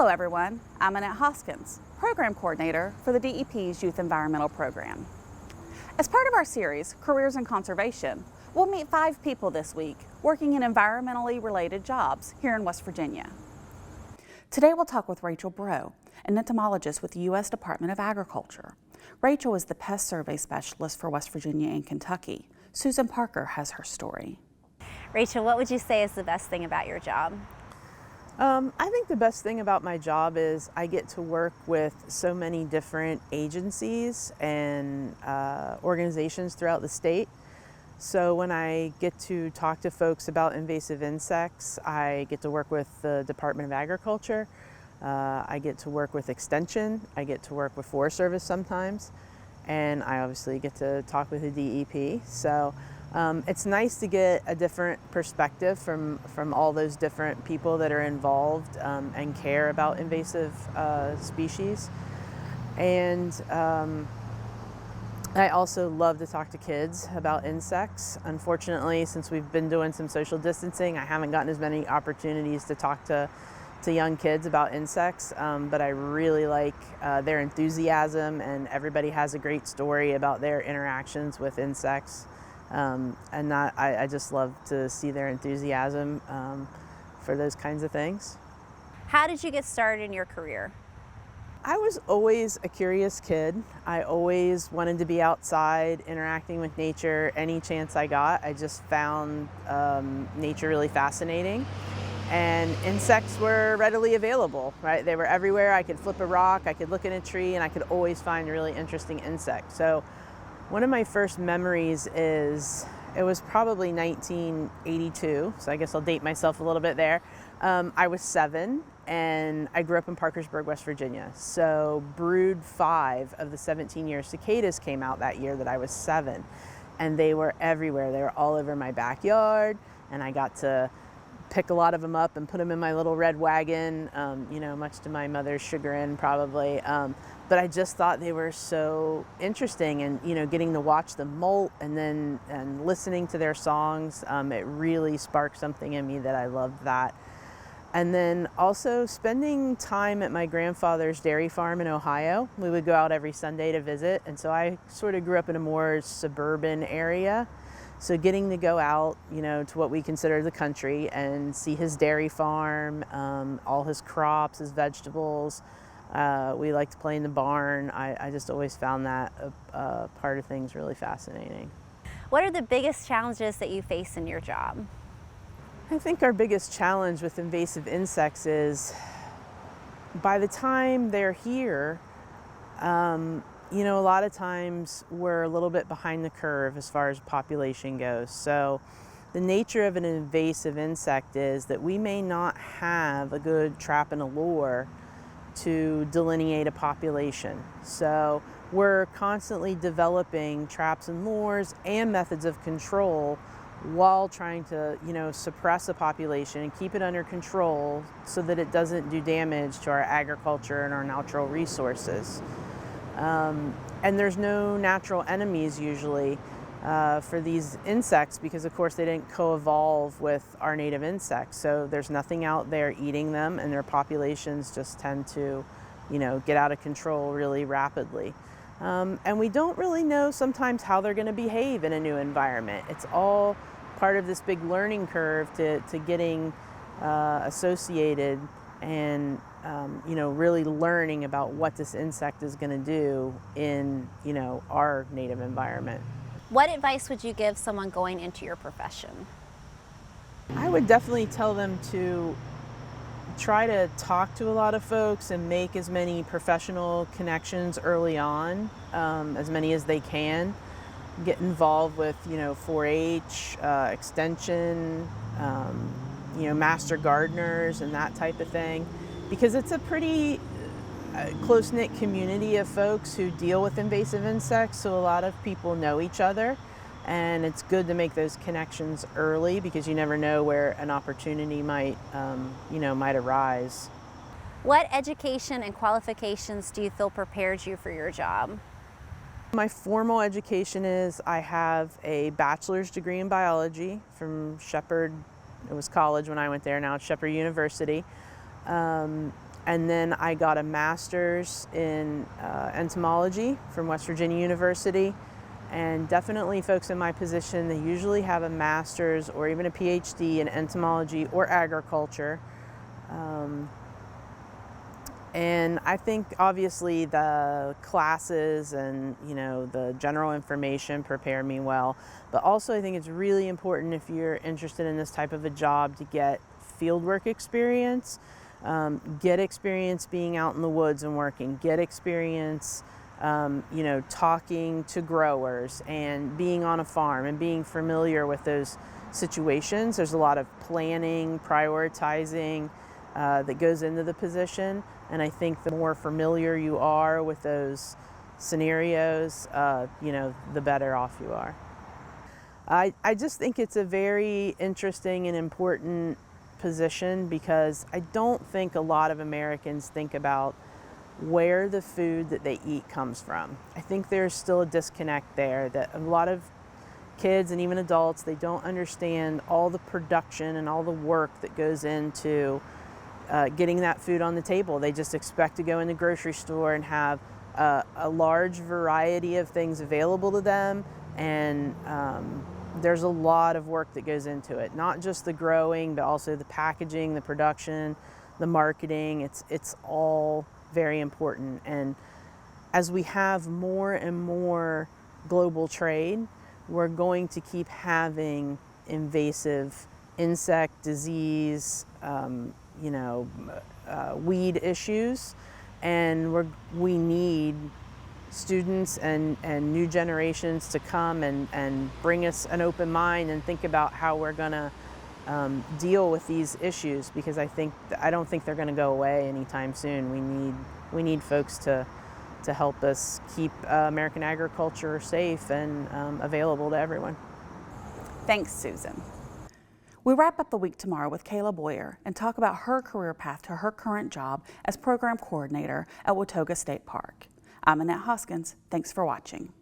Hello everyone, I'm Annette Hoskins, Program Coordinator for the DEP's Youth Environmental Program. As part of our series, Careers in Conservation, we'll meet 5 people this week working in environmentally related jobs here in West Virginia. Today we'll talk with Rachel Braud, an entomologist with the U.S. Department of Agriculture. Rachel is the Pest Survey Specialist for West Virginia and Kentucky. Susan Parker has her story. Rachel, what would you say is the best thing about your job? I think the best thing about my job is I get to work with so many different agencies and organizations throughout the state. So when I get to talk to folks about invasive insects, I get to work with the Department of Agriculture. I get to work with Extension. I get to work with Forest Service sometimes. And I obviously get to talk with the DEP. So it's nice to get a different perspective from all those different people that are involved and care about invasive species. And I also love to talk to kids about insects. Unfortunately, since we've been doing some social distancing, I haven't gotten as many opportunities to talk to young kids about insects, but I really like their enthusiasm, and everybody has a great story about their interactions with insects. And I just love to see their enthusiasm for those kinds of things. How did you get started in your career? I was always a curious kid. I always wanted to be outside, interacting with nature any chance I got. I just found nature really fascinating. And insects were readily available, right? They were everywhere. I could flip a rock, I could look in a tree, and I could always find a really interesting insect. So one of my first memories is, it was probably 1982, so I guess I'll date myself a little bit there. I was 7, and I grew up in Parkersburg, West Virginia. So brood 5 of the 17-year cicadas came out that year that I was 7, and they were everywhere. They were all over my backyard, and I got to pick a lot of them up and put them in my little red wagon, much to my mother's chagrin probably. But I just thought they were so interesting, and getting to watch them molt and listening to their songs, it really sparked something in me that I loved that. And then also spending time at my grandfather's dairy farm in Ohio. We would go out every Sunday to visit, and so I sort of grew up in a more suburban area. So getting to go out, to what we consider the country and see his dairy farm, all his crops, his vegetables. We like to play in the barn. I just always found that part of things really fascinating. What are the biggest challenges that you face in your job? I think our biggest challenge with invasive insects is by the time they're here, a lot of times we're a little bit behind the curve as far as population goes. So the nature of an invasive insect is that we may not have a good trap and a lure to delineate a population. So we're constantly developing traps and lures and methods of control while trying to, suppress a population and keep it under control so that it doesn't do damage to our agriculture and our natural resources. And there's no natural enemies usually for these insects because, of course, they didn't co-evolve with our native insects. So there's nothing out there eating them, and their populations just tend to, get out of control really rapidly. And we don't really know sometimes how they're going to behave in a new environment. It's all part of this big learning curve to getting associated and really learning about what this insect is going to do in, our native environment. What advice would you give someone going into your profession? I would definitely tell them to try to talk to a lot of folks and make as many professional connections early on, as many as they can. Get involved with, 4-H, Extension, master gardeners and that type of thing, because it's a pretty close-knit community of folks who deal with invasive insects, so a lot of people know each other, and it's good to make those connections early because you never know where an opportunity might arise. What education and qualifications do you feel prepared you for your job? My formal education is I have a bachelor's degree in biology from Shepherd. It was college when I went there, now it's Shepherd University. And then I got a master's in entomology from West Virginia University. And definitely folks in my position, they usually have a master's or even a PhD in entomology or agriculture. And I think obviously the classes and the general information prepare me well, but also I think it's really important if you're interested in this type of a job to get fieldwork experience, get experience being out in the woods and working, get experience talking to growers and being on a farm and being familiar with those situations. There's a lot of planning, prioritizing that goes into the position, and I think the more familiar you are with those scenarios, the better off you are. I just think it's a very interesting and important position because I don't think a lot of Americans think about where the food that they eat comes from. I think there's still a disconnect there, that a lot of kids and even adults, they don't understand all the production and all the work that goes into getting that food on the table. They just expect to go in the grocery store and have a large variety of things available to them, and there's a lot of work that goes into it. Not just the growing, but also the packaging, the production, the marketing. It's all very important. And as we have more and more global trade, we're going to keep having invasive insect disease, weed issues, and we need students and new generations to come and bring us an open mind and think about how we're going to deal with these issues, because I don't think they're going to go away anytime soon. We need folks to help us keep American agriculture safe and available to everyone. Thanks, Susan. We wrap up the week tomorrow with Kayla Boyer and talk about her career path to her current job as program coordinator at Watauga State Park. I'm Annette Hoskins. Thanks for watching.